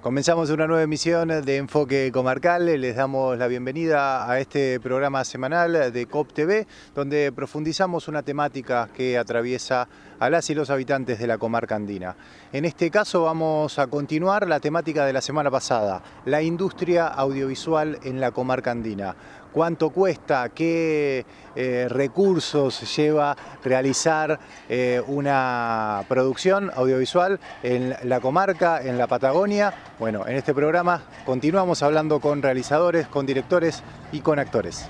Comenzamos una nueva emisión de Enfoque Comarcal. Les damos la bienvenida a este programa semanal de COP TV, donde profundizamos una temática que atraviesa a las y los habitantes de la comarca andina. En este caso vamos a continuar la temática de la semana pasada, la industria audiovisual en la comarca andina. ¿Cuánto cuesta? ¿Qué recursos lleva realizar una producción audiovisual en la comarca, en la Patagonia? Bueno, en este programa continuamos hablando con realizadores, con directores y con actores.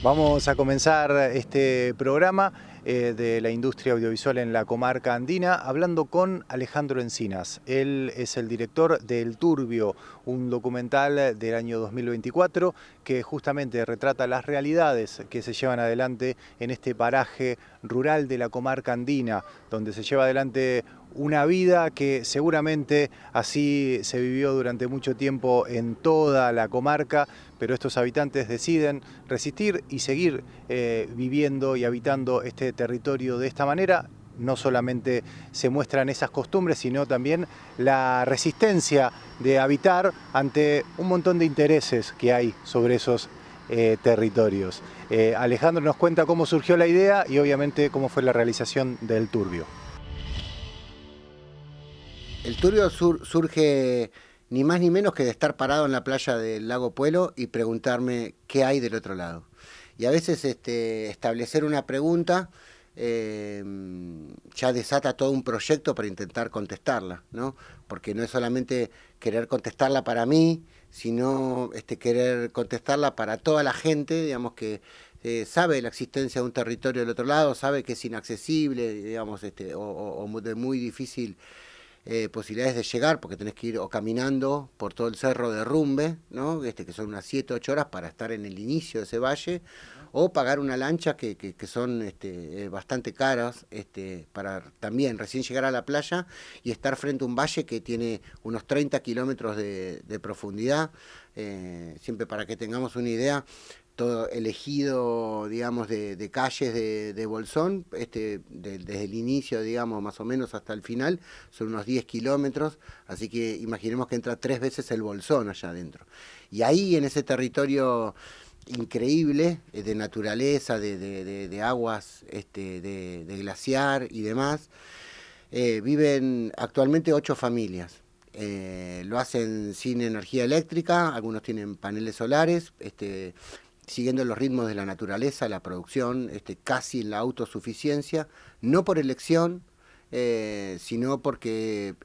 Vamos a comenzar este programa de la industria audiovisual en la comarca andina hablando con Alejandro Encinas. Él es el director de El Turbio, un documental del año 2024 que justamente retrata las realidades que se llevan adelante en este paraje rural de la comarca andina, donde se lleva adelante una vida que seguramente así se vivió durante mucho tiempo en toda la comarca, pero estos habitantes deciden resistir y seguir viviendo y habitando este territorio de esta manera. No solamente se muestran esas costumbres, sino también la resistencia de habitar ante un montón de intereses que hay sobre esos territorios. Alejandro nos cuenta cómo surgió la idea y obviamente cómo fue la realización del Turbio. El Turbio surge ni más ni menos que de estar parado en la playa del lago Puelo y preguntarme qué hay del otro lado. Y a veces establecer una pregunta ya desata todo un proyecto para intentar contestarla, ¿no? Porque no es solamente querer contestarla para mí, sino querer contestarla para toda la gente, digamos, que sabe la existencia de un territorio del otro lado, sabe que es inaccesible, digamos, o de muy difícil posibilidades de llegar, porque tenés que ir o caminando por todo el cerro de Rumbe, ¿no? Que son unas 7 o 8 horas para estar en el inicio de ese valle, o pagar una lancha que son bastante caras, para también recién llegar a la playa y estar frente a un valle que tiene unos 30 kilómetros de profundidad. Siempre para que tengamos una idea, todo elegido, digamos, de calles de Bolsón, desde el inicio, digamos, más o menos hasta el final, son unos 10 kilómetros, así que imaginemos que entra 3 veces el Bolsón allá adentro. Y ahí, en ese territorio increíble, de naturaleza, de aguas, de glaciar y demás, viven actualmente 8 familias. Lo hacen sin energía eléctrica, algunos tienen paneles solares, siguiendo los ritmos de la naturaleza, la producción, casi en la autosuficiencia, no por elección, sino porque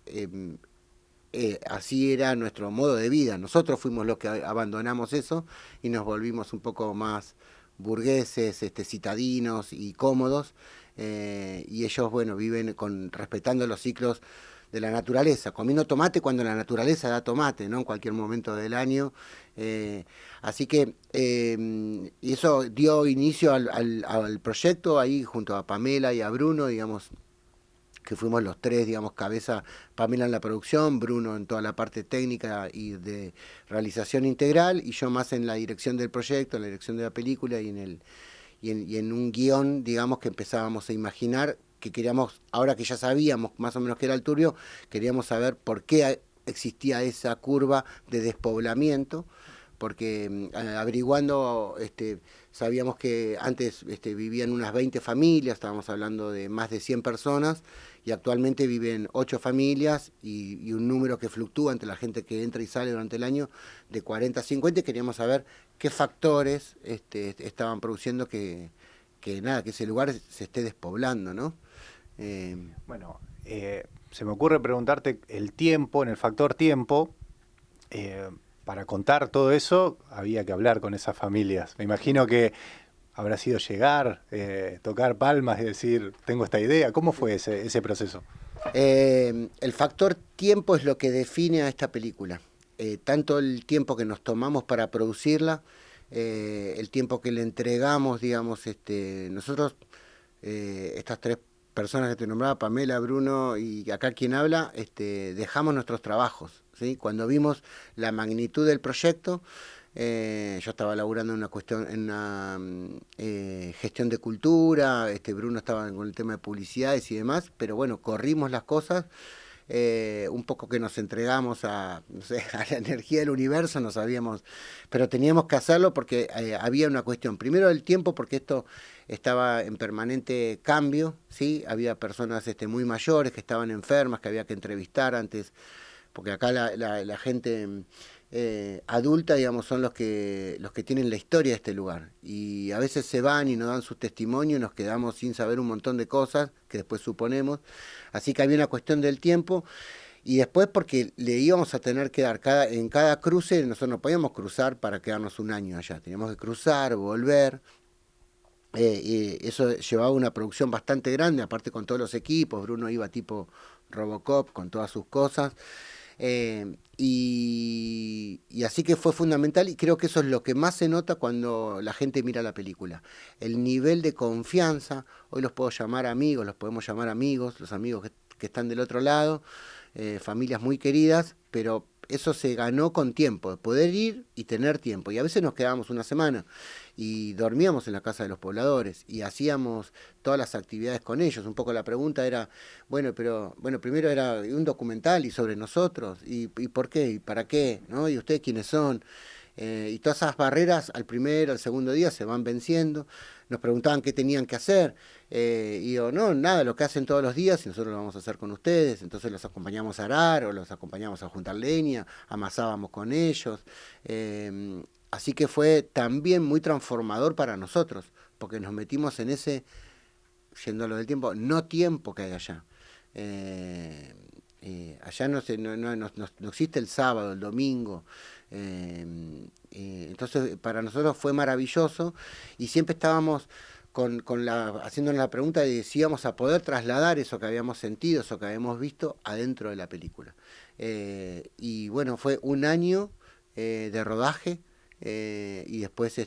así era nuestro modo de vida. Nosotros fuimos los que abandonamos eso y nos volvimos un poco más burgueses, citadinos y cómodos, y ellos, bueno, viven respetando los ciclos de la naturaleza, comiendo tomate cuando la naturaleza da tomate, ¿no? En cualquier momento del año. Así que y eso dio inicio al proyecto ahí junto a Pamela y a Bruno, digamos, que fuimos los tres, digamos, cabeza, Pamela en la producción, Bruno en toda la parte técnica y de realización integral, y yo más en la dirección del proyecto, en la dirección de la película y en un guión, digamos, que empezábamos a imaginar, que queríamos, ahora que ya sabíamos más o menos qué era el Turbio, queríamos saber por qué existía esa curva de despoblamiento, porque averiguando sabíamos que antes vivían unas 20 familias, estábamos hablando de más de 100 personas, y actualmente viven 8 familias y un número que fluctúa entre la gente que entra y sale durante el año de 40 a 50, y queríamos saber qué factores estaban produciendo que ese lugar se esté despoblando, ¿no? Bueno, se me ocurre preguntarte el tiempo, en el factor tiempo. Para contar todo eso había que hablar con esas familias. Me imagino que habrá sido llegar, tocar palmas y decir, tengo esta idea. ¿Cómo fue ese proceso? El factor tiempo es lo que define a esta película. Tanto el tiempo que nos tomamos para producirla, el tiempo que le entregamos, digamos, nosotros, estas 3 personas que te nombraba, Pamela, Bruno y acá quien habla, dejamos nuestros trabajos, ¿sí? Cuando vimos la magnitud del proyecto, yo estaba laburando en una cuestión, en una gestión de cultura, Bruno estaba con el tema de publicidades y demás, pero bueno, corrimos las cosas, un poco que nos entregamos a, no sé, a la energía del universo, no sabíamos, pero teníamos que hacerlo porque había una cuestión. Primero el tiempo, porque esto estaba en permanente cambio, ¿sí? Había personas muy mayores que estaban enfermas, que había que entrevistar antes, porque acá la gente adulta, digamos, son los que tienen la historia de este lugar. Y a veces se van y nos dan sus testimonios y nos quedamos sin saber un montón de cosas que después suponemos. Así que había una cuestión del tiempo. Y después porque le íbamos a tener que dar, en cada cruce, nosotros no podíamos cruzar para quedarnos un año allá. Teníamos que cruzar, volver. Y eso llevaba una producción bastante grande, aparte con todos los equipos. Bruno iba tipo Robocop con todas sus cosas. Y así que fue fundamental y creo que eso es lo que más se nota cuando la gente mira la película. El nivel de confianza, hoy los puedo llamar amigos, los podemos llamar amigos, los amigos que están del otro lado, familias muy queridas, pero eso se ganó con tiempo, poder ir y tener tiempo. Y a veces nos quedábamos una semana y dormíamos en la casa de los pobladores y hacíamos todas las actividades con ellos. Un poco la pregunta era, bueno, primero era un documental y sobre nosotros, y por qué, y para qué, ¿no? Y ustedes quiénes son. Y todas esas barreras al primer, al segundo día se van venciendo. Nos preguntaban qué tenían que hacer. Y yo, no, nada, lo que hacen todos los días y nosotros lo vamos a hacer con ustedes. Entonces los acompañamos a arar o los acompañamos a juntar leña, amasábamos con ellos. Así que fue también muy transformador para nosotros, porque nos metimos en ese, yendo a lo del tiempo, no tiempo que hay allá. Allá no existe el sábado, el domingo. Entonces para nosotros fue maravilloso y siempre estábamos haciéndonos la pregunta de si íbamos a poder trasladar eso que habíamos sentido, eso que habíamos visto adentro de la película. Y bueno, fue un año de rodaje. Y después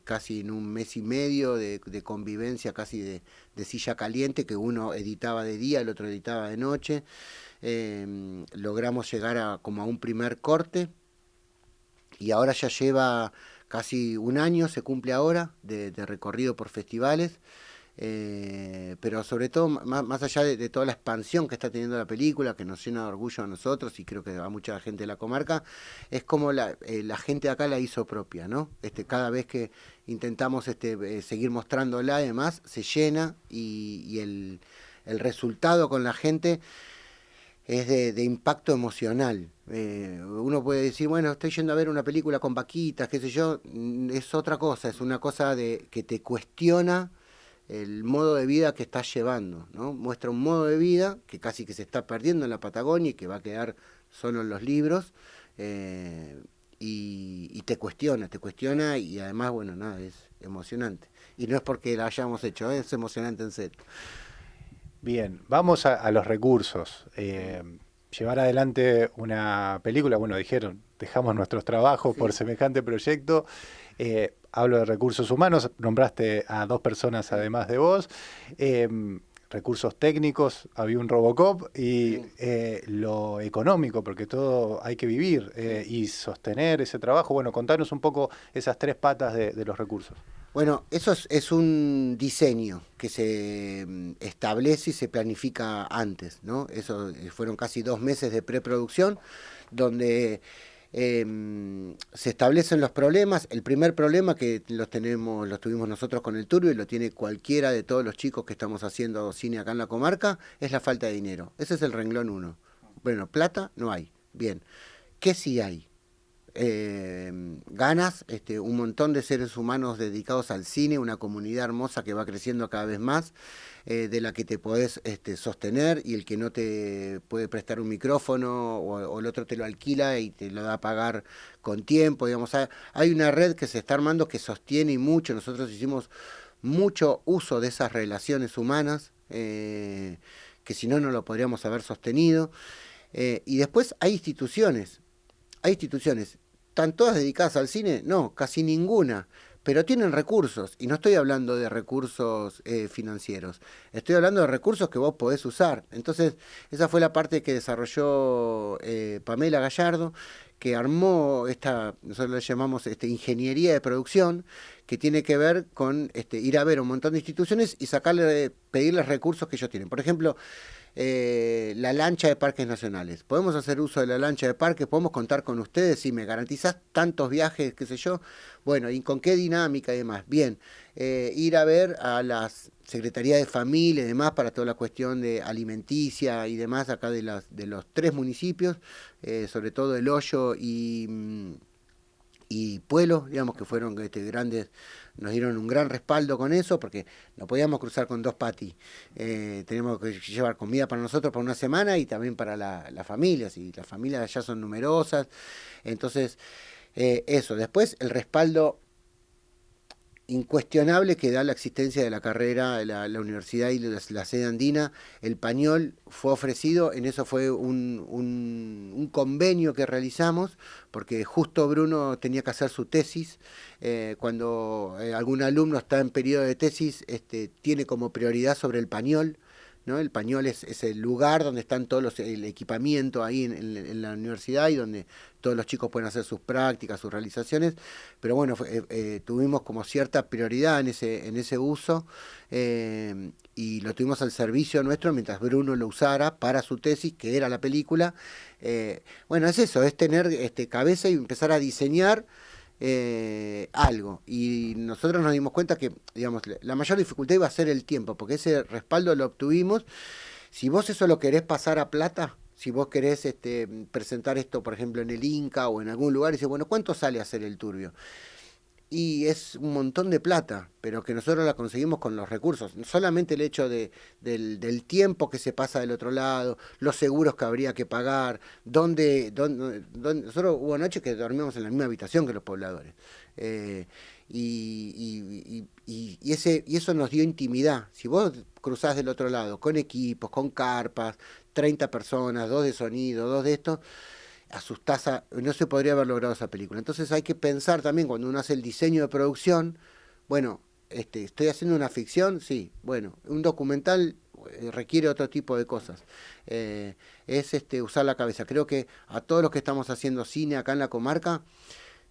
casi en un mes y medio de convivencia, casi de silla caliente, que uno editaba de día, el otro editaba de noche. Logramos llegar como a un primer corte y ahora ya lleva casi un año, se cumple ahora, de recorrido por festivales. Pero sobre todo, más allá de toda la expansión que está teniendo la película, que nos llena de orgullo a nosotros y creo que a mucha gente de la comarca, es como la gente de acá la hizo propia, ¿no? Cada vez que intentamos seguir mostrándola, además, se llena y el resultado con la gente es de impacto emocional. Uno puede decir, bueno, estoy yendo a ver una película con vaquitas, qué sé yo, es otra cosa, es una cosa que te cuestiona el modo de vida que estás llevando, ¿no? Muestra un modo de vida que casi que se está perdiendo en la Patagonia y que va a quedar solo en los libros, y te cuestiona y además, bueno, nada, es emocionante. Y no es porque la hayamos hecho, es emocionante en serio. Bien, vamos a los recursos. Llevar adelante una película, bueno, dijeron, dejamos nuestros trabajos por semejante proyecto. Hablo de recursos humanos, nombraste a 2 personas además de vos. Recursos técnicos, había un Robocop y lo económico, porque todo hay que vivir y sostener ese trabajo. Bueno, contanos un poco esas 3 patas de los recursos. Bueno, eso es un diseño que se establece y se planifica antes, ¿no? Eso fueron casi 2 meses de preproducción, donde se establecen los problemas. El primer problema que los tuvimos nosotros con el Turbio y lo tiene cualquiera de todos los chicos que estamos haciendo cine acá en la comarca, es la falta de dinero. Ese es el renglón 1. Bueno, plata no hay. Bien. ¿Qué sí hay? Ganas, un montón de seres humanos dedicados al cine, una comunidad hermosa que va creciendo cada vez más, de la que te podés sostener, y el que no te puede prestar un micrófono o el otro te lo alquila y te lo da a pagar con tiempo, digamos. Hay una red que se está armando que sostiene y mucho. Nosotros hicimos mucho uso de esas relaciones humanas, que si no, no lo podríamos haber sostenido. Y después hay instituciones. ¿Están todas dedicadas al cine? No, casi ninguna, pero tienen recursos, y no estoy hablando de recursos financieros, estoy hablando de recursos que vos podés usar. Entonces, esa fue la parte que desarrolló Pamela Gallardo, que armó nosotros le llamamos ingeniería de producción, que tiene que ver con ir a ver un montón de instituciones y pedirles recursos que ellos tienen. Por ejemplo, la lancha de parques nacionales. Podemos hacer uso de la lancha de parques, podemos contar con ustedes si me garantizás tantos viajes, qué sé yo. Bueno, ¿y con qué dinámica y demás? Bien, ir a ver a las Secretaría de Familia y demás para toda la cuestión de alimenticia y demás acá de los 3 municipios, sobre todo El Hoyo y Pueblo, digamos que fueron grandes, nos dieron un gran respaldo con eso, porque no podíamos cruzar con 2 patis. Teníamos que llevar comida para nosotros por una semana y también para las familias, y las familias allá son numerosas. Entonces, eso. Después, el respaldo incuestionable que da la existencia de la carrera, la universidad y la sede andina. El Pañol fue ofrecido, en eso fue un convenio que realizamos, porque justo Bruno tenía que hacer su tesis. Cuando algún alumno está en periodo de tesis, tiene como prioridad sobre el Pañol, ¿no? El Pañol es el lugar donde están el equipamiento ahí en la universidad y donde todos los chicos pueden hacer sus prácticas, sus realizaciones, pero bueno, tuvimos como cierta prioridad en ese uso, y lo tuvimos al servicio nuestro mientras Bruno lo usara para su tesis, que era la película. Bueno, es eso, es tener cabeza y empezar a diseñar algo, y nosotros nos dimos cuenta que, digamos, la mayor dificultad iba a ser el tiempo, porque ese respaldo lo obtuvimos. Si vos eso lo querés pasar a plata, si vos querés presentar esto, por ejemplo, en el Inca o en algún lugar, y dices, bueno, ¿cuánto sale hacer el Turbio? Y es un montón de plata, pero que nosotros la conseguimos con los recursos. Solamente el hecho del tiempo que se pasa del otro lado, los seguros que habría que pagar, nosotros hubo noches que dormíamos en la misma habitación que los pobladores. Y eso nos dio intimidad. Si vos cruzás del otro lado con equipos, con carpas, 30 personas, 2 de sonido, 2 de esto, asustás no se podría haber logrado esa película. Entonces hay que pensar también cuando uno hace el diseño de producción, bueno, estoy haciendo una ficción, sí, bueno, un documental requiere otro tipo de cosas. Es usar la cabeza. Creo que a todos los que estamos haciendo cine acá en la comarca,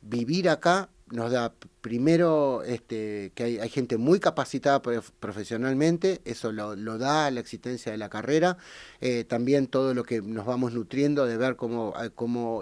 vivir acá nos da primero que hay gente muy capacitada profesionalmente, eso lo da la existencia de la carrera, también todo lo que nos vamos nutriendo de ver cómo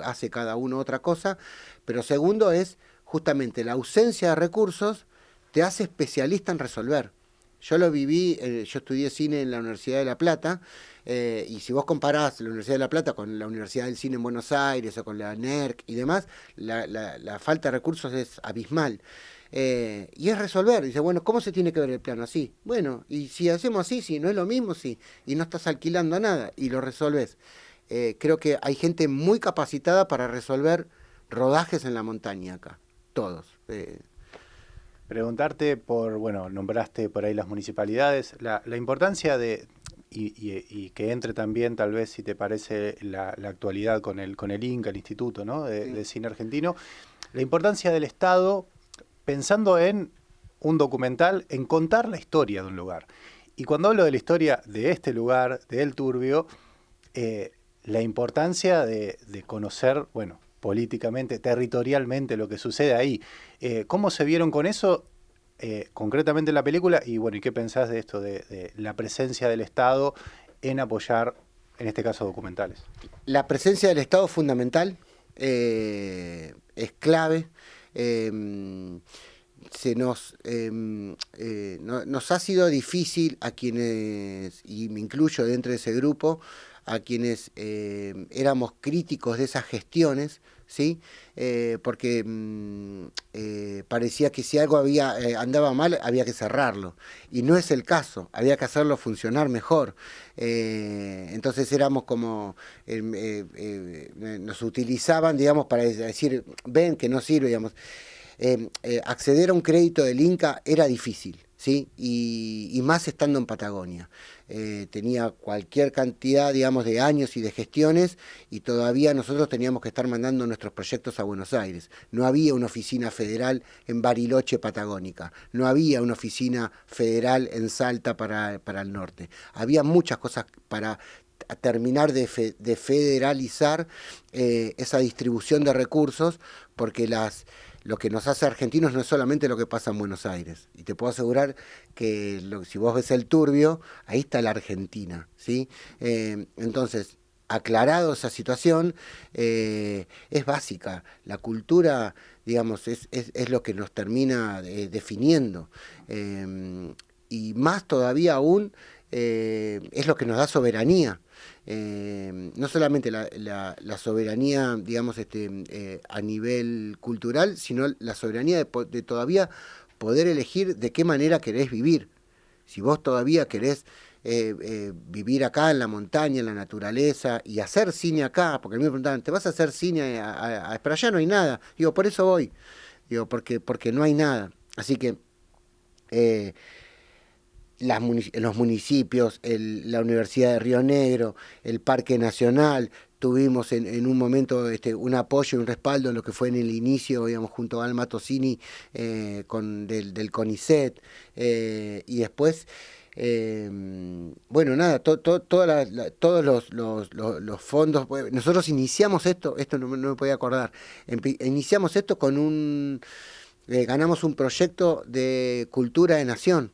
hace cada uno otra cosa, pero segundo es justamente la ausencia de recursos te hace especialista en resolver. Yo lo viví, yo estudié cine en la Universidad de La Plata, y si vos comparás la Universidad de La Plata con la Universidad del Cine en Buenos Aires o con la NERC y demás, la falta de recursos es abismal. Y es resolver. Dice, bueno, ¿cómo se tiene que ver el plano? Así. Bueno, y si hacemos así, si no es lo mismo, sí. Y no estás alquilando nada y lo resolves. Creo que hay gente muy capacitada para resolver rodajes en la montaña acá. Todos. Preguntarte bueno, nombraste por ahí las municipalidades, la importancia y que entre también, tal vez, si te parece, la actualidad con el Inca, el Instituto, ¿no? de Cine Argentino, la importancia del Estado, pensando en un documental, en contar la historia de un lugar. Y cuando hablo de la historia de este lugar, de El Turbio, la importancia de conocer, bueno, políticamente, territorialmente, lo que sucede ahí. ¿Cómo se vieron con eso concretamente en la película? Y bueno, ¿y qué pensás de esto, de la presencia del Estado en apoyar, en este caso, documentales? La presencia del Estado es fundamental, es clave. Nos ha sido difícil a quienes, y me incluyo dentro de ese grupo, a quienes éramos críticos de esas gestiones, ¿sí? Porque parecía que si algo andaba mal, había que cerrarlo. Y no es el caso, había que hacerlo funcionar mejor. Entonces éramos como, nos utilizaban, digamos, para decir, ven que no sirve, digamos. Acceder a un crédito del Inca era difícil, ¿sí? Y más estando en Patagonia. Tenía cualquier cantidad, digamos, de años y de gestiones, y todavía nosotros teníamos que estar mandando nuestros proyectos a Buenos Aires. No había una oficina federal en Bariloche, Patagónica. No había una oficina federal en Salta para el norte. Había muchas cosas para a terminar de federalizar esa distribución de recursos, porque lo que nos hace argentinos no es solamente lo que pasa en Buenos Aires. Y te puedo asegurar que si vos ves el Turbio, ahí está la Argentina, ¿sí? Entonces, aclarado esa situación, es básica. La cultura, digamos, es lo que nos termina definiendo. Y más todavía aún, es lo que nos da soberanía. No solamente la soberanía, digamos, a nivel cultural, sino la soberanía de todavía poder elegir de qué manera querés vivir. Si vos todavía querés vivir acá en la montaña, en la naturaleza, y hacer cine acá, porque a mí me preguntaban, ¿te vas a hacer cine pero allá no hay nada? Digo, por eso voy. Digo, porque no hay nada. Así que los municipios, la Universidad de Río Negro, el Parque Nacional, tuvimos en un momento un apoyo y un respaldo en lo que fue en el inicio, digamos, junto a Alma Tosini del CONICET, y después, bueno, nada, todos los fondos. Nosotros iniciamos esto no me podía acordar, iniciamos esto con ganamos un proyecto de cultura de nación,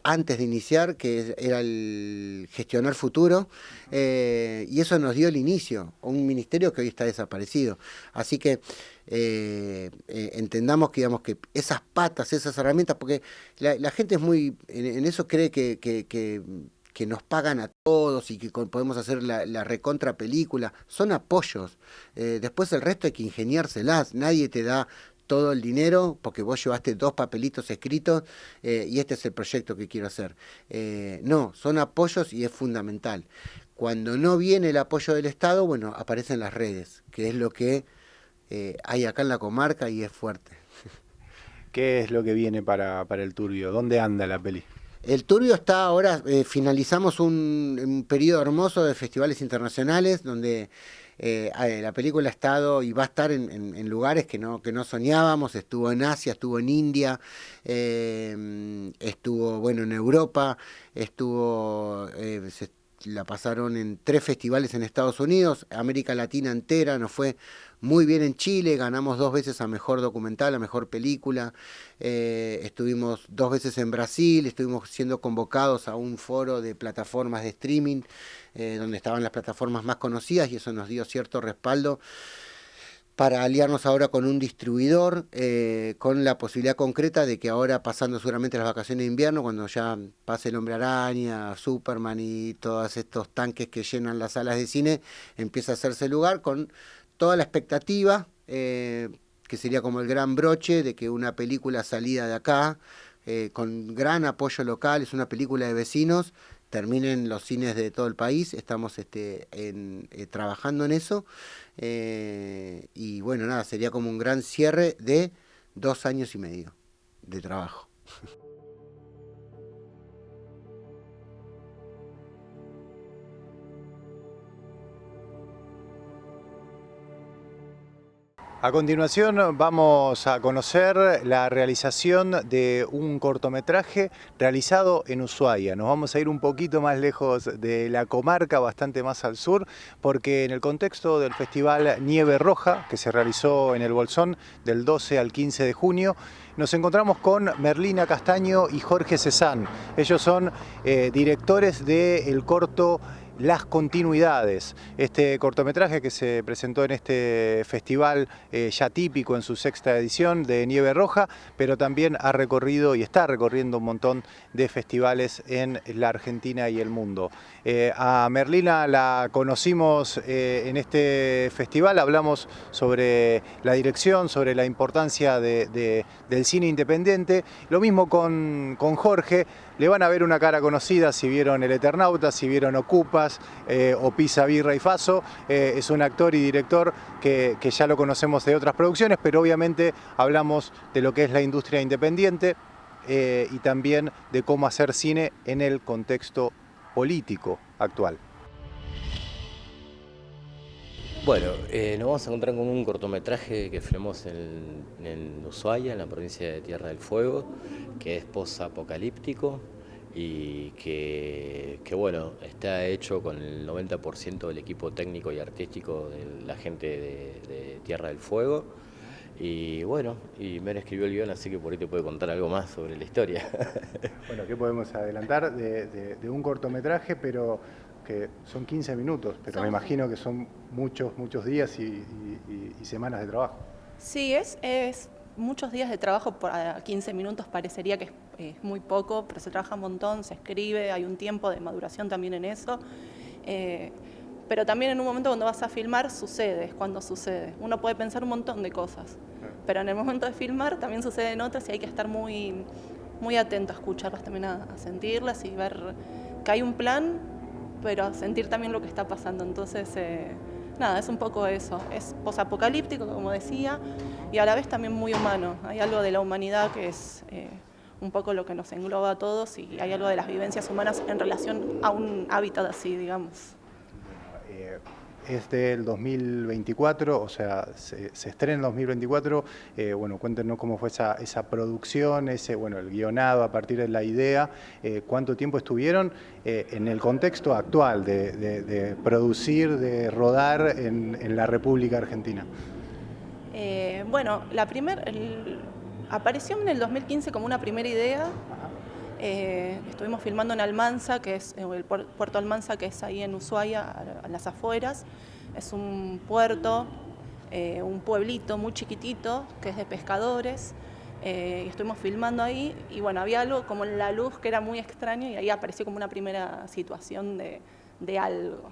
antes de iniciar, que era el Gestionar Futuro, y eso nos dio el inicio, un ministerio que hoy está desaparecido. Así que entendamos que, digamos, que esas patas, esas herramientas, porque la gente es muy, en eso cree que nos pagan a todos y que podemos hacer la recontra película, son apoyos. Después el resto hay que ingeniárselas, nadie te da todo el dinero porque vos llevaste 2 papelitos escritos y este es el proyecto que quiero hacer. No, son apoyos y es fundamental. Cuando no viene el apoyo del Estado, bueno, aparecen las redes, que es lo que hay acá en la comarca y es fuerte. ¿Qué es lo que viene para el Turbio? ¿Dónde anda la peli? El Turbio está ahora, finalizamos un periodo hermoso de festivales internacionales donde la película ha estado y va a estar en lugares que no soñábamos. Estuvo en Asia, estuvo en India, estuvo, bueno, en Europa, la pasaron en 3 festivales en Estados Unidos, América Latina entera, nos fue muy bien en Chile, ganamos 2 veces a Mejor Documental, a Mejor Película, estuvimos 2 veces en Brasil, estuvimos siendo convocados a un foro de plataformas de streaming, donde estaban las plataformas más conocidas, y eso nos dio cierto respaldo para aliarnos ahora con un distribuidor, con la posibilidad concreta de que ahora, pasando seguramente las vacaciones de invierno, cuando ya pase el Hombre Araña, Superman y todos estos tanques que llenan las salas de cine, empieza a hacerse lugar con toda la expectativa, que sería como el gran broche de que una película salida de acá, con gran apoyo local, es una película de vecinos, terminen los cines de todo el país. Estamos trabajando en eso, y bueno, nada, sería como un gran cierre de 2 años y medio de trabajo. A continuación vamos a conocer la realización de un cortometraje realizado en Ushuaia. Nos vamos a ir un poquito más lejos de la comarca, bastante más al sur, porque en el contexto del Festival Nieve Roja, que se realizó en el Bolsón del 12 al 15 de junio, nos encontramos con Merlina Castaño y Jorge Cezanne. Ellos son directores del corto Las Continuidades, este cortometraje que se presentó en este festival ya típico en su 6ª edición de Nieve Roja, pero también ha recorrido y está recorriendo un montón de festivales en la Argentina y el mundo. A Merlina la conocimos en este festival, hablamos sobre la dirección, sobre la importancia del cine independiente. Lo mismo con Jorge. Le van a ver una cara conocida si vieron El Eternauta, si vieron Ocupas o Pisa, Birra y Faso. Es un actor y director que ya lo conocemos de otras producciones, pero obviamente hablamos de lo que es la industria independiente y también de cómo hacer cine en el contexto político actual. Bueno, nos vamos a encontrar con un cortometraje que filmamos en Ushuaia, en la provincia de Tierra del Fuego, que es post-apocalíptico. y que bueno, está hecho con el 90% del equipo técnico y artístico de la gente de Tierra del Fuego. Y bueno, y Mer escribió el guión, así que por ahí te puede contar algo más sobre la historia. Bueno, ¿qué podemos adelantar de un cortometraje, pero que son 15 minutos, pero me imagino que son muchos días y semanas de trabajo? Sí, es muchos días de trabajo por 15 minutos, parecería que es muy poco, pero se trabaja un montón, se escribe, hay un tiempo de maduración también en eso. Pero también en un momento cuando vas a filmar sucede, es cuando sucede. Uno puede pensar un montón de cosas, pero en el momento de filmar también suceden otras y hay que estar muy atento a escucharlas también, a sentirlas y ver que hay un plan, pero a sentir también lo que está pasando. Entonces, nada, es un poco eso. Es posapocalíptico, como decía, y a la vez también muy humano. Hay algo de la humanidad que es un poco lo que nos engloba a todos y hay algo de las vivencias humanas en relación a un hábitat así, digamos. Es del 2024, o sea, se estrena en 2024. Bueno, cuéntenos cómo fue esa producción, el guionado a partir de la idea, cuánto tiempo estuvieron en el contexto actual de producir, de rodar en la República Argentina. Bueno, apareció en el 2015 como una primera idea. Estuvimos filmando en Almanza, que es el puerto Almanza, que es ahí en Ushuaia, a las afueras. Es un puerto, un pueblito muy chiquitito, que es de pescadores. Estuvimos filmando ahí y bueno, había algo como en la luz que era muy extraño y ahí apareció como una primera situación de algo.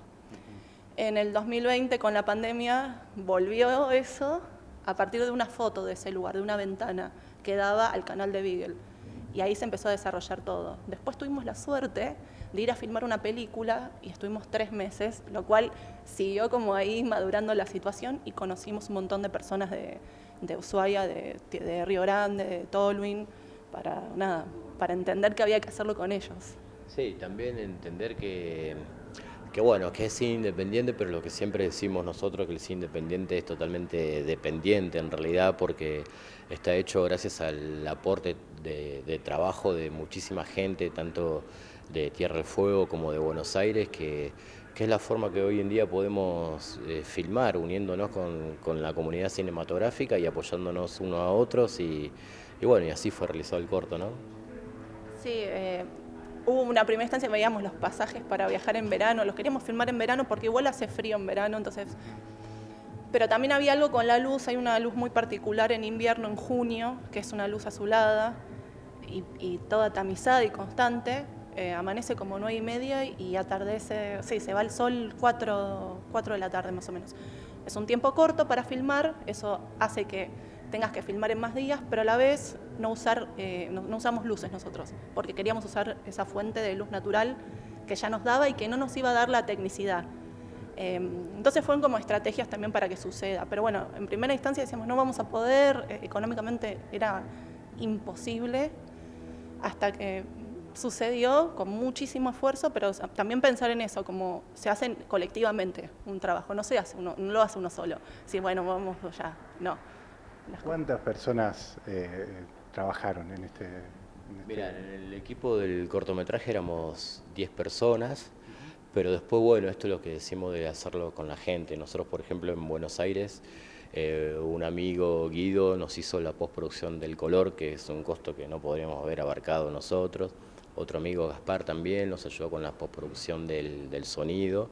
En el 2020, con la pandemia, volvió eso a partir de una foto de ese lugar, de una ventana que daba al canal de Beagle. Y ahí se empezó a desarrollar todo. Después tuvimos la suerte de ir a filmar una película y estuvimos 3 meses, lo cual siguió como ahí madurando la situación y conocimos un montón de personas de Ushuaia, de Río Grande, de Tolwyn, para entender que había que hacerlo con ellos. Sí, también entender que bueno, que es cine independiente, pero lo que siempre decimos nosotros, que el cine independiente es totalmente dependiente en realidad, porque está hecho gracias al aporte de trabajo de muchísima gente, tanto de Tierra del Fuego como de Buenos Aires, que es la forma que hoy en día podemos filmar, uniéndonos con la comunidad cinematográfica y apoyándonos unos a otros, y bueno, y así fue realizado el corto, ¿no? Sí, hubo una primera instancia, veíamos los pasajes para viajar en verano, los queríamos filmar en verano porque igual hace frío en verano, entonces. Pero también había algo con la luz, hay una luz muy particular en invierno, en junio, que es una luz azulada y toda tamizada y constante. Amanece como 9:30 y atardece, sí, se va el sol 4 de la tarde más o menos. Es un tiempo corto para filmar, eso hace que tengas que filmar en más días, pero a la vez no usamos luces nosotros, porque queríamos usar esa fuente de luz natural que ya nos daba y que no nos iba a dar la tecnicidad. Entonces fueron como estrategias también para que suceda, pero bueno, en primera instancia decíamos no vamos a poder, económicamente era imposible, hasta que sucedió con muchísimo esfuerzo, pero también pensar en eso, como se hace colectivamente un trabajo, no lo hace uno solo, sí, bueno, vamos ya, no. ¿Cuántas personas trabajaron en este? Mira, en el equipo del cortometraje éramos 10 personas, pero después, bueno, esto es lo que decimos de hacerlo con la gente. Nosotros, por ejemplo, en Buenos Aires, un amigo, Guido, nos hizo la postproducción del color, que es un costo que no podríamos haber abarcado nosotros. Otro amigo, Gaspar, también nos ayudó con la postproducción del sonido.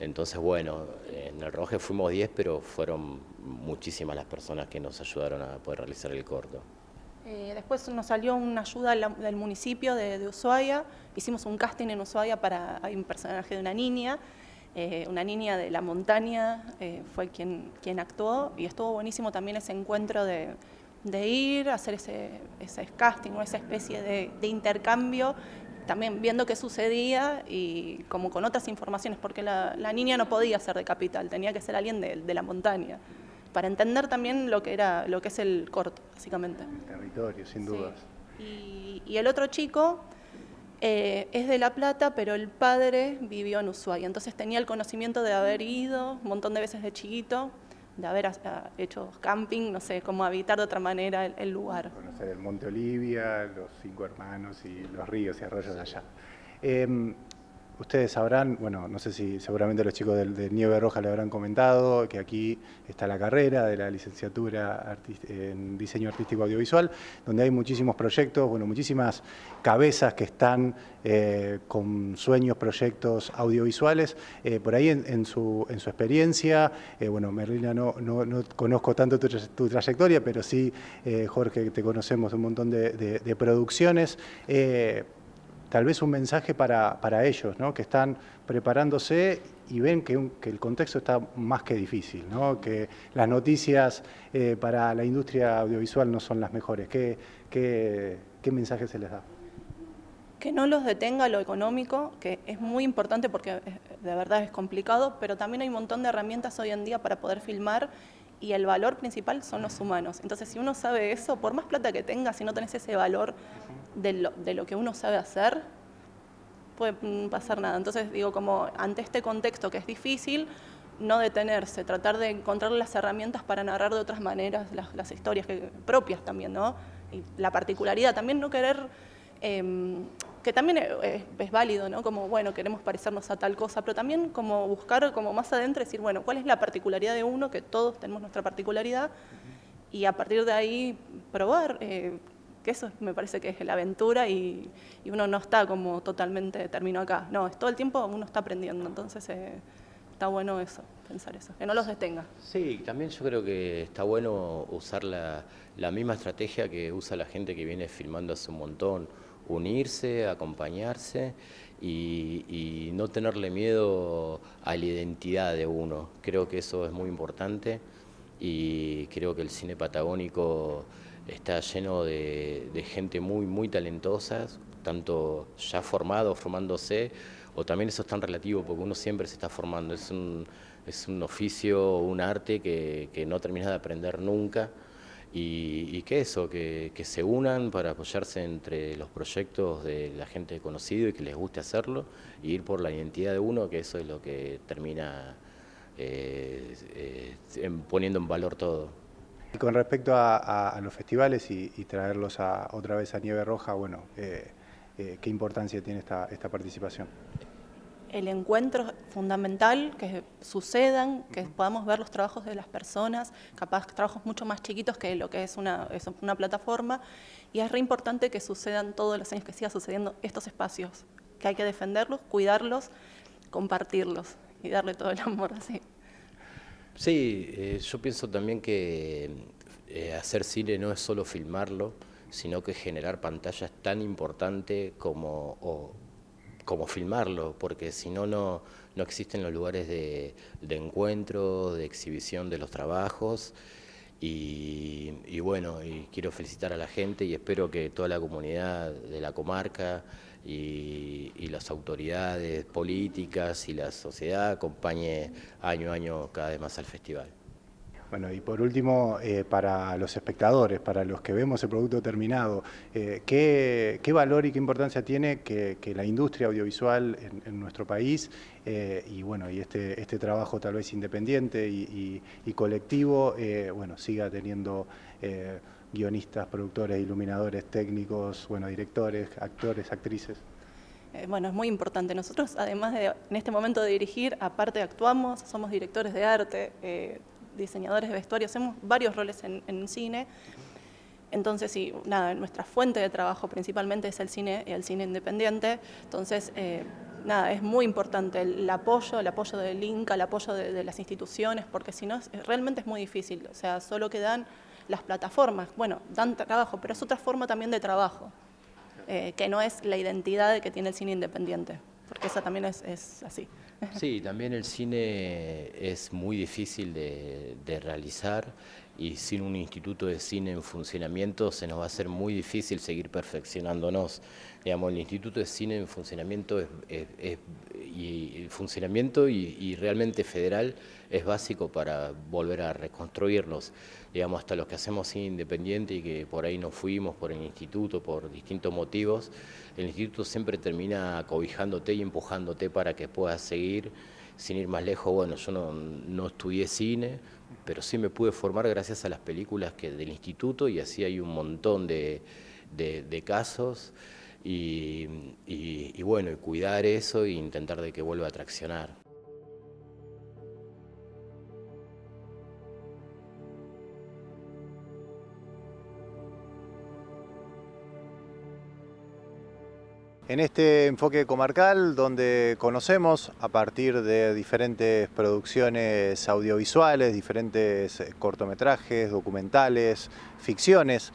Entonces, bueno, en el rodaje fuimos 10, pero fueron muchísimas las personas que nos ayudaron a poder realizar el corto. Después nos salió una ayuda del municipio de Ushuaia, hicimos un casting en Ushuaia hay un personaje de una niña de la montaña, fue quien actuó y estuvo buenísimo también ese encuentro de ir a hacer ese casting o esa especie de intercambio, también viendo qué sucedía y como con otras informaciones, porque la niña no podía ser de capital, tenía que ser alguien de la montaña, para entender también lo que es el corto, básicamente. El territorio, sin dudas. Y el otro chico es de La Plata, pero el padre vivió en Ushuaia, entonces tenía el conocimiento de haber ido un montón de veces de chiquito, de haber hecho camping, no sé, cómo habitar de otra manera el lugar. Conocer el Monte Olivia, los 5 Hermanos y los ríos y arroyos de allá. Ustedes sabrán, bueno, no sé si seguramente los chicos de Nieve Roja le habrán comentado, que aquí está la carrera de la licenciatura en Diseño Artístico Audiovisual, donde hay muchísimos proyectos, bueno, muchísimas cabezas que están con sueños, proyectos audiovisuales. Por ahí en su experiencia, bueno, Merlina, no conozco tanto tu trayectoria, pero sí, Jorge, te conocemos un montón de producciones. Tal vez un mensaje para ellos, ¿no? Que están preparándose y ven que el contexto está más que difícil, ¿no? Que las noticias para la industria audiovisual no son las mejores. ¿Qué mensaje se les da? Que no los detenga lo económico, que es muy importante porque de verdad es complicado, pero también hay un montón de herramientas hoy en día para poder filmar y el valor principal son los humanos. Entonces, si uno sabe eso, por más plata que tengas, si no tenés ese valor de lo que uno sabe hacer, puede pasar nada. Entonces, digo, como ante este contexto que es difícil, no detenerse, tratar de encontrar las herramientas para narrar de otras maneras las historias propias también, ¿no? Y la particularidad, también no querer... que también es válido, ¿no? Como, bueno, queremos parecernos a tal cosa, pero también como buscar como más adentro, decir, bueno, ¿cuál es la particularidad de uno? Que todos tenemos nuestra particularidad, y a partir de ahí probar, que eso me parece que es la aventura, y uno no está como totalmente terminó acá, no, es todo el tiempo uno está aprendiendo, entonces está bueno eso, pensar eso, que no los detenga. Sí, también yo creo que está bueno usar la misma estrategia que usa la gente que viene filmando hace un montón, unirse, acompañarse y no tenerle miedo a la identidad de uno. Creo que eso es muy importante y creo que el cine patagónico está lleno de gente muy, muy talentosa, tanto ya formándose, o también eso es tan relativo porque uno siempre se está formando. Es un oficio, un arte que no terminas de aprender nunca. Y que eso, que se unan para apoyarse entre los proyectos de la gente conocida y que les guste hacerlo, y ir por la identidad de uno, que eso es lo que termina poniendo en valor todo. Y con respecto a los festivales y traerlos otra vez a Nieve Roja, bueno, ¿qué importancia tiene esta participación? El encuentro fundamental, que sucedan, que podamos ver los trabajos de las personas, capaz trabajos mucho más chiquitos que lo que es una plataforma, y es re importante que sucedan todos los años, que siga sucediendo estos espacios, que hay que defenderlos, cuidarlos, compartirlos y darle todo el amor así. Sí, yo pienso también que hacer cine no es solo filmarlo, sino que generar pantalla es tan importante como filmarlo, porque si no, no existen los lugares de encuentro, de exhibición de los trabajos. Y bueno, y quiero felicitar a la gente y espero que toda la comunidad de la comarca y las autoridades políticas y la sociedad acompañe año a año cada vez más al festival. Bueno, y por último, para los espectadores, para los que vemos el producto terminado, ¿qué valor y qué importancia tiene que la industria audiovisual en nuestro país y bueno, y este trabajo tal vez independiente y colectivo, bueno, siga teniendo guionistas, productores, iluminadores, técnicos, bueno, directores, actores, actrices? Bueno, es muy importante. Nosotros, además de en este momento de dirigir, aparte actuamos, somos directores de arte, diseñadores de vestuario, hacemos varios roles en cine. Entonces, sí, nada, nuestra fuente de trabajo principalmente es el cine independiente. Entonces, nada, es muy importante el apoyo del Inca, el apoyo de las instituciones, porque si no, realmente es muy difícil. O sea, solo quedan las plataformas. Bueno, dan trabajo, pero es otra forma también de trabajo, que no es la identidad que tiene el cine independiente, porque esa también es así. Sí, también el cine es muy difícil de realizar y sin un instituto de cine en funcionamiento se nos va a hacer muy difícil seguir perfeccionándonos. Digamos, el instituto de cine en funcionamiento y realmente federal es básico para volver a reconstruirnos. Digamos, hasta los que hacemos cine independiente y que por ahí nos fuimos por el instituto por distintos motivos, el instituto siempre termina acobijándote y empujándote para que puedas seguir. Sin ir más lejos, bueno, yo no estudié cine, pero sí me pude formar gracias a las películas del instituto, y así hay un montón de casos, y bueno, y cuidar eso e intentar de que vuelva a traccionar. En este enfoque comarcal, donde conocemos a partir de diferentes producciones audiovisuales, diferentes cortometrajes, documentales, ficciones,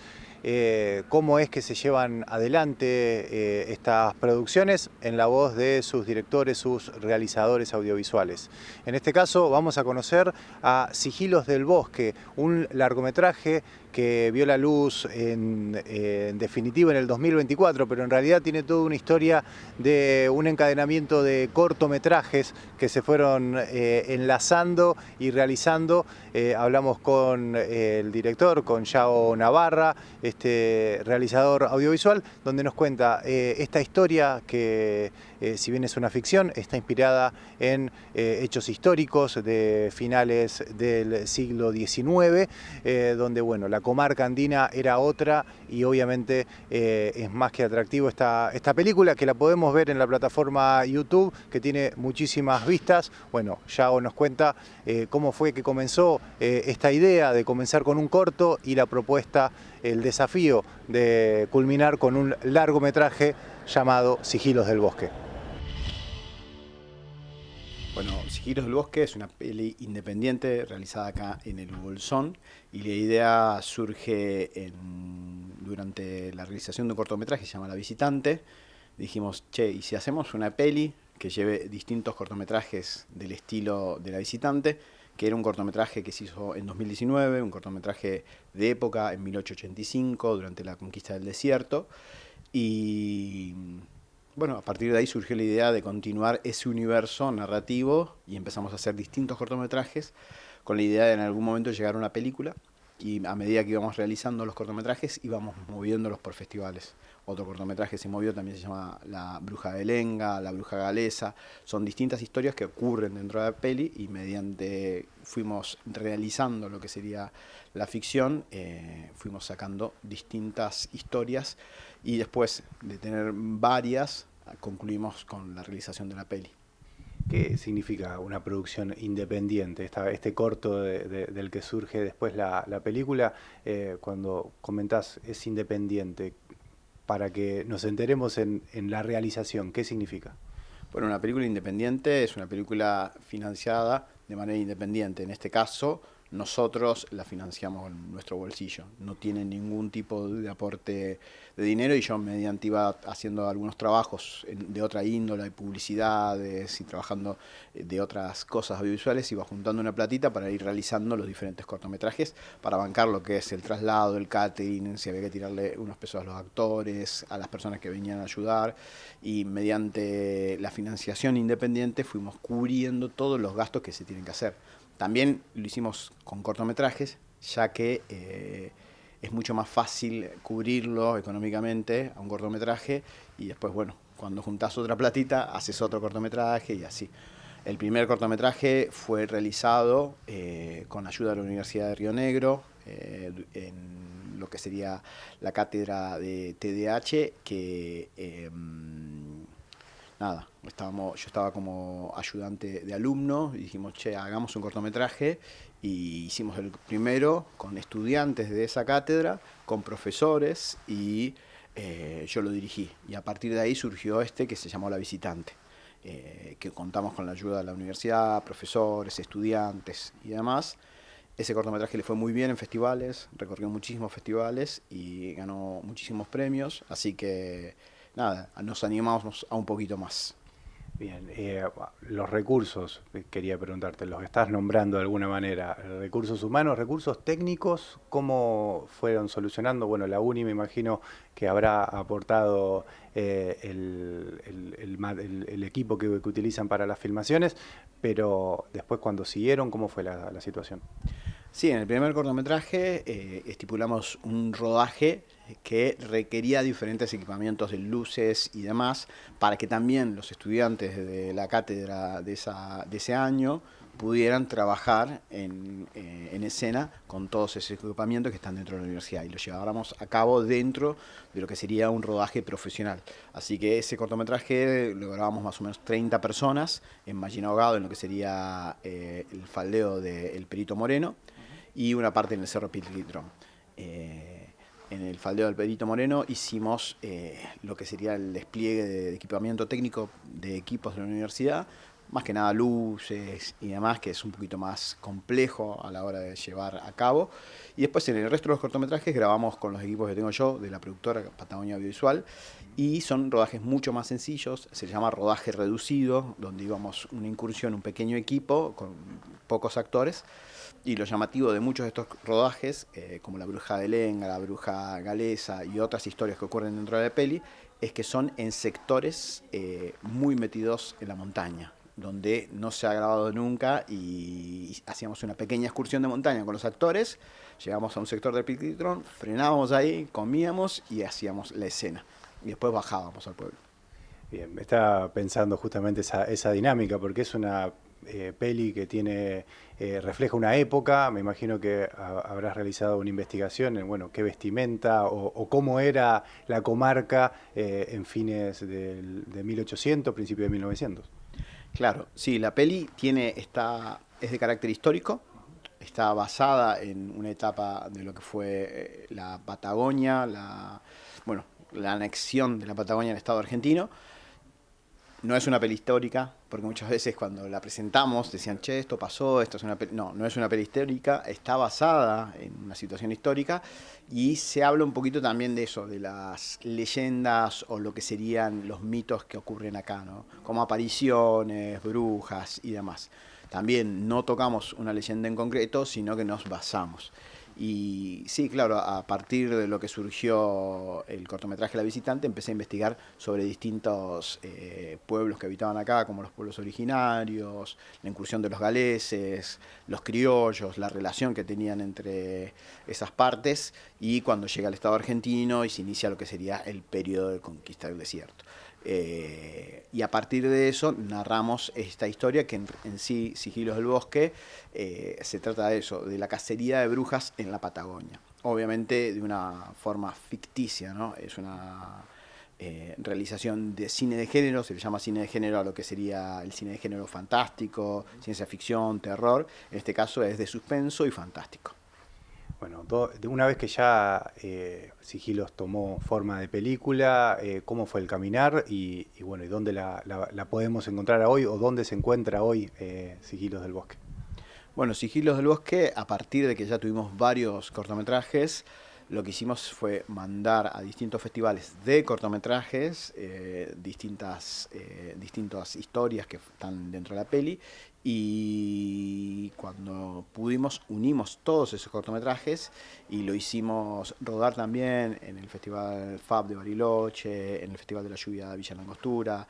cómo es que se llevan adelante estas producciones en la voz de sus directores, sus realizadores audiovisuales. En este caso vamos a conocer a Sigilos del Bosque, un largometraje que vio la luz en definitiva en el 2024, pero en realidad tiene toda una historia de un encadenamiento de cortometrajes que se fueron enlazando y realizando. Hablamos con el director, con Yao Navarra, este realizador audiovisual, donde nos cuenta esta historia que, si bien es una ficción, está inspirada en hechos históricos de finales del siglo XIX, donde bueno, la comarca andina era otra, y obviamente es más que atractivo esta película, que la podemos ver en la plataforma YouTube, que tiene muchísimas vistas. Bueno, Yao nos cuenta cómo fue que comenzó esta idea de comenzar con un corto, y la propuesta, el desafío de culminar con un largometraje llamado Sigilos del Bosque. Bueno, Sigilos del Bosque es una peli independiente realizada acá en el Bolsón, y la idea surge durante la realización de un cortometraje que se llama La Visitante. Dijimos, che, ¿y si hacemos una peli que lleve distintos cortometrajes del estilo de La Visitante? Que era un cortometraje que se hizo en 2019, un cortometraje de época, en 1885, durante la conquista del desierto. Y bueno, a partir de ahí surgió la idea de continuar ese universo narrativo, y empezamos a hacer distintos cortometrajes con la idea de en algún momento llegar a una película, y a medida que íbamos realizando los cortometrajes íbamos moviéndolos por festivales. Otro cortometraje se movió, también se llama La Bruja de Lenga, La Bruja Galesa. Son distintas historias que ocurren dentro de la peli, y mediante fuimos realizando lo que sería la ficción, fuimos sacando distintas historias, y después de tener varias, concluimos con la realización de la peli. ¿Qué significa una producción independiente? Este corto del que surge después la película, cuando comentás es independiente, para que nos enteremos en la realización, ¿qué significa? Bueno, una película independiente es una película financiada de manera independiente. En este caso, nosotros la financiamos en nuestro bolsillo. No tiene ningún tipo de aporte de dinero, y yo mediante iba haciendo algunos trabajos de otra índole, de publicidades y trabajando de otras cosas audiovisuales, iba juntando una platita para ir realizando los diferentes cortometrajes, para bancar lo que es el traslado, el catering, si había que tirarle unos pesos a los actores, a las personas que venían a ayudar, y mediante la financiación independiente fuimos cubriendo todos los gastos que se tienen que hacer. También lo hicimos con cortometrajes, ya que es mucho más fácil cubrirlo económicamente a un cortometraje, y después, bueno, cuando juntás otra platita, haces otro cortometraje y así. El primer cortometraje fue realizado con ayuda de la Universidad de Río Negro, en lo que sería la cátedra de TDAH, que yo estaba como ayudante de alumno, y dijimos, che, hagamos un cortometraje, y hicimos el primero con estudiantes de esa cátedra, con profesores, y yo lo dirigí. Y a partir de ahí surgió este que se llamó La Visitante, que contamos con la ayuda de la universidad, profesores, estudiantes y demás. Ese cortometraje le fue muy bien en festivales, recorrió muchísimos festivales y ganó muchísimos premios, así que nada, nos animamos a un poquito más. Bien, los recursos, quería preguntarte, los estás nombrando de alguna manera, recursos humanos, recursos técnicos, ¿cómo fueron solucionando? Bueno, la UNI me imagino que habrá aportado el equipo que utilizan para las filmaciones, pero después cuando siguieron, ¿cómo fue la situación? Sí, en el primer cortometraje estipulamos un rodaje que requería diferentes equipamientos de luces y demás, para que también los estudiantes de la cátedra de ese año pudieran trabajar en escena con todos esos equipamientos que están dentro de la universidad y lo lleváramos a cabo dentro de lo que sería un rodaje profesional. Así que ese cortometraje lo grabamos más o menos 30 personas en Mallina Ahogado, en lo que sería el faldeo del Perito Moreno y una parte en el Cerro Pilquitrón. En el faldeo del Perito Moreno hicimos lo que sería el despliegue de equipamiento técnico de equipos de la universidad, más que nada luces y demás, que es un poquito más complejo a la hora de llevar a cabo. Y después en el resto de los cortometrajes grabamos con los equipos que tengo yo de la productora Patagonia Audiovisual y son rodajes mucho más sencillos, se llama rodaje reducido, donde íbamos una incursión, un pequeño equipo con pocos actores. Y lo llamativo de muchos de estos rodajes, como La Bruja de Lenga, La Bruja Galesa y otras historias que ocurren dentro de la peli, es que son en sectores muy metidos en la montaña, donde no se ha grabado nunca y hacíamos una pequeña excursión de montaña con los actores, llegamos a un sector del Pilquitrón, frenábamos ahí, comíamos y hacíamos la escena. Y después bajábamos al pueblo. Bien, estaba pensando justamente esa dinámica, porque es una peli que tiene refleja una época. Me imagino que habrás realizado una investigación en, bueno, qué vestimenta o cómo era la comarca en fines de 1800, principios de 1900. Claro, sí, la peli es de carácter histórico, está basada en una etapa de lo que fue la Patagonia, la anexión de la Patagonia al Estado argentino. No es una peli histórica, porque muchas veces cuando la presentamos decían, che, esto pasó, esto es una peli... No, no es una peli histórica, está basada en una situación histórica y se habla un poquito también de eso, de las leyendas o lo que serían los mitos que ocurren acá, ¿no? Como apariciones, brujas y demás. También no tocamos una leyenda en concreto, sino que nos basamos. Y sí, claro, a partir de lo que surgió el cortometraje La Visitante, empecé a investigar sobre distintos pueblos que habitaban acá, como los pueblos originarios, la incursión de los galeses, los criollos, la relación que tenían entre esas partes, y cuando llega al Estado argentino y se inicia lo que sería el periodo de conquista del desierto. Y a partir de eso narramos esta historia que en sí, Sigilos del Bosque, se trata de eso, de la cacería de brujas en la Patagonia. Obviamente de una forma ficticia, ¿no? Es una realización de cine de género, se le llama cine de género a lo que sería el cine de género fantástico, ciencia ficción, terror. En este caso es de suspenso y fantástico. Bueno, una vez que ya Sigilos tomó forma de película, ¿cómo fue el caminar y bueno, y dónde la podemos encontrar hoy o dónde se encuentra hoy Sigilos del Bosque? Bueno, Sigilos del Bosque, a partir de que ya tuvimos varios cortometrajes, lo que hicimos fue mandar a distintos festivales de cortometrajes, distintas historias que están dentro de la peli, y cuando pudimos unimos todos esos cortometrajes y lo hicimos rodar también en el Festival FAB de Bariloche, en el Festival de la Lluvia de Villa Langostura,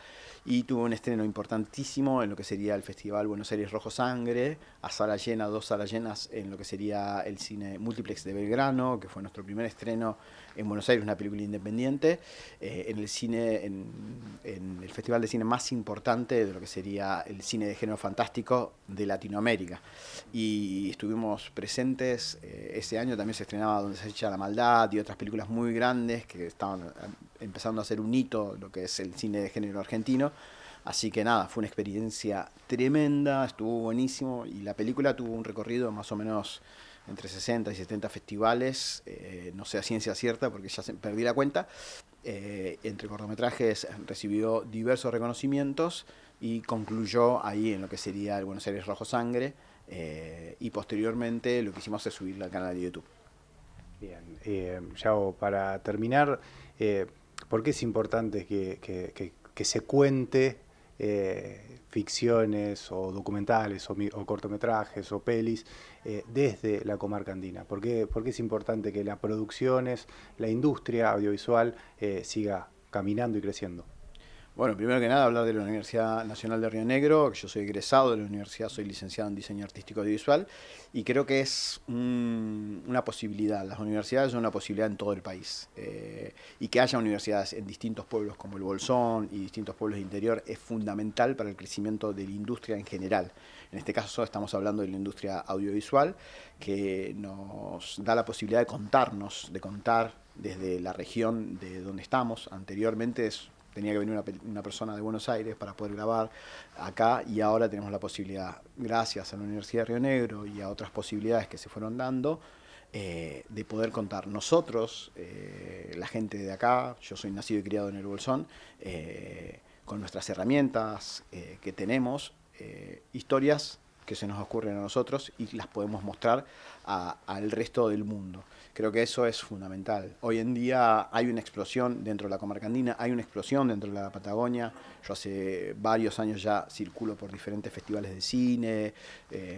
y tuvo un estreno importantísimo en lo que sería el Festival Buenos Aires Rojo Sangre, a sala llena, 2 salas llenas en lo que sería el cine Multiplex de Belgrano, que fue nuestro primer estreno en Buenos Aires, una película independiente, en el festival de cine más importante de lo que sería el cine de género fantástico de Latinoamérica. Y estuvimos presentes, ese año también se estrenaba Donde se echa la maldad y otras películas muy grandes que estaban empezando a hacer un hito lo que es el cine de género argentino. Así que nada, fue una experiencia tremenda, estuvo buenísimo y la película tuvo un recorrido más o menos entre 60 y 70 festivales, no sé a ciencia cierta porque ya perdí la cuenta. Entre cortometrajes recibió diversos reconocimientos y concluyó ahí en lo que sería el Buenos Aires Rojo Sangre, y posteriormente lo que hicimos es subirlo al canal de YouTube. Bien, Yago, para terminar, ¿por qué es importante que se cuente ficciones o documentales o cortometrajes o pelis desde la comarca andina? ¿Por qué es importante que las producciones, la industria audiovisual siga caminando y creciendo? Bueno, primero que nada hablar de la Universidad Nacional de Río Negro, que yo soy egresado de la universidad, soy licenciado en Diseño Artístico Audiovisual y creo que es una posibilidad, las universidades son una posibilidad en todo el país y que haya universidades en distintos pueblos como el Bolsón y distintos pueblos de interior es fundamental para el crecimiento de la industria en general. En este caso estamos hablando de la industria audiovisual que nos da la posibilidad de contar desde la región de donde estamos. Anteriormente tenía que venir una persona de Buenos Aires para poder grabar acá y ahora tenemos la posibilidad, gracias a la Universidad de Río Negro y a otras posibilidades que se fueron dando, de poder contar nosotros, la gente de acá, yo soy nacido y criado en el Bolsón, con nuestras herramientas que tenemos, historias que se nos ocurren a nosotros y las podemos mostrar al resto del mundo. Creo que eso es fundamental. Hoy en día hay una explosión dentro de la comarca andina, hay una explosión dentro de la Patagonia. Yo hace varios años ya circulo por diferentes festivales de cine,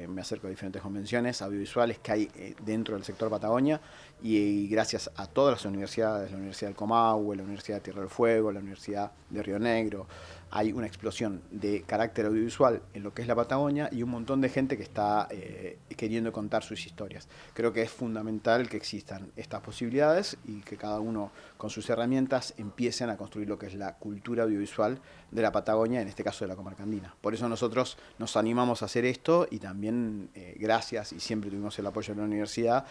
me acerco a diferentes convenciones audiovisuales que hay dentro del sector Patagonia y gracias a todas las universidades, la Universidad del Comahue, la Universidad de Tierra del Fuego, la Universidad de Río Negro, hay una explosión de carácter audiovisual en lo que es la Patagonia y un montón de gente que está queriendo contar sus historias. Creo que es fundamental que existan estas posibilidades y que cada uno con sus herramientas empiecen a construir lo que es la cultura audiovisual de la Patagonia, en este caso de la comarca andina. Por eso nosotros nos animamos a hacer esto y también gracias y siempre tuvimos el apoyo de la universidad,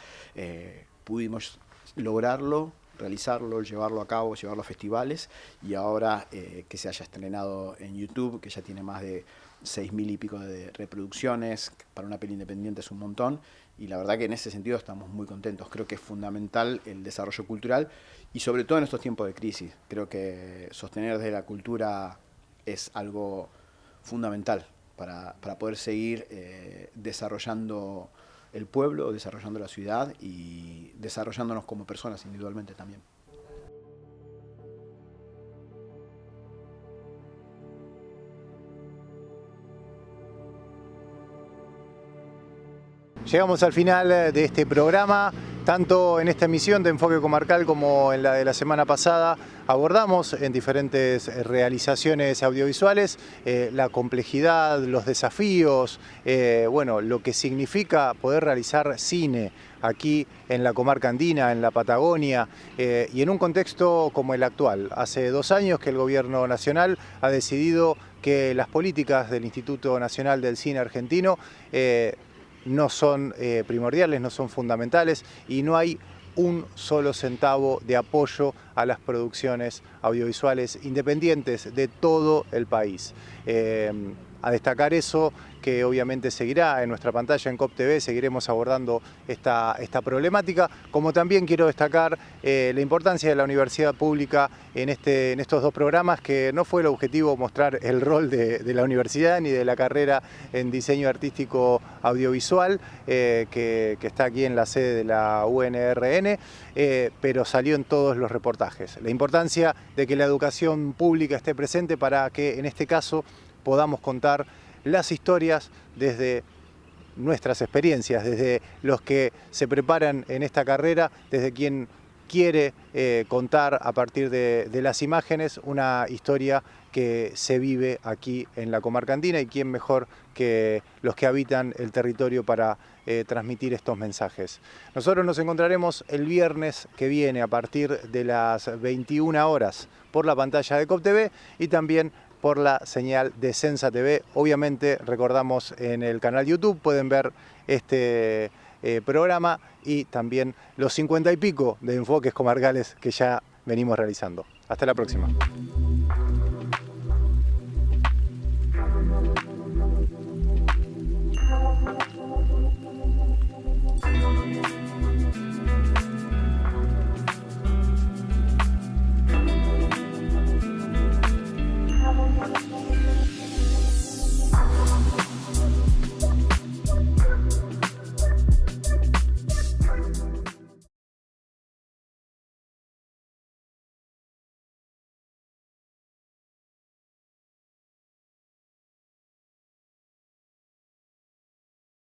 pudimos lograrlo, realizarlo, llevarlo a cabo, llevarlo a festivales y ahora que se haya estrenado en YouTube, que ya tiene más de 6.000 y pico de reproducciones, para una peli independiente es un montón y la verdad que en ese sentido estamos muy contentos. Creo que es fundamental el desarrollo cultural y sobre todo en estos tiempos de crisis. Creo que sostener desde la cultura es algo fundamental para poder seguir desarrollando el pueblo, desarrollando la ciudad y desarrollándonos como personas individualmente también. Llegamos al final de este programa. Tanto en esta emisión de Enfoque Comarcal como en la de la semana pasada abordamos en diferentes realizaciones audiovisuales la complejidad, los desafíos, bueno, lo que significa poder realizar cine aquí en la comarca andina, en la Patagonia, y en un contexto como el actual. Hace 2 años que el Gobierno Nacional ha decidido que las políticas del Instituto Nacional del Cine Argentino no son primordiales, no son fundamentales y no hay un solo centavo de apoyo a las producciones audiovisuales independientes de todo el país. A destacar eso, que obviamente seguirá en nuestra pantalla en COP TV, seguiremos abordando esta problemática, como también quiero destacar la importancia de la universidad pública en estos 2 programas, que no fue el objetivo mostrar el rol de la universidad ni de la carrera en diseño artístico audiovisual, que está aquí en la sede de la UNRN, pero salió en todos los reportajes. La importancia de que la educación pública esté presente para que en este caso podamos contar las historias desde nuestras experiencias, desde los que se preparan en esta carrera, desde quien quiere contar a partir de las imágenes una historia que se vive aquí en la comarca andina y quién mejor que los que habitan el territorio para transmitir estos mensajes. Nosotros nos encontraremos el viernes que viene a partir de las 21 horas por la pantalla de COP TV y también por la señal de Sensa TV. Obviamente, recordamos, en el canal YouTube pueden ver este programa y también los 50 y pico de enfoques comarcales que ya venimos realizando. Hasta la próxima.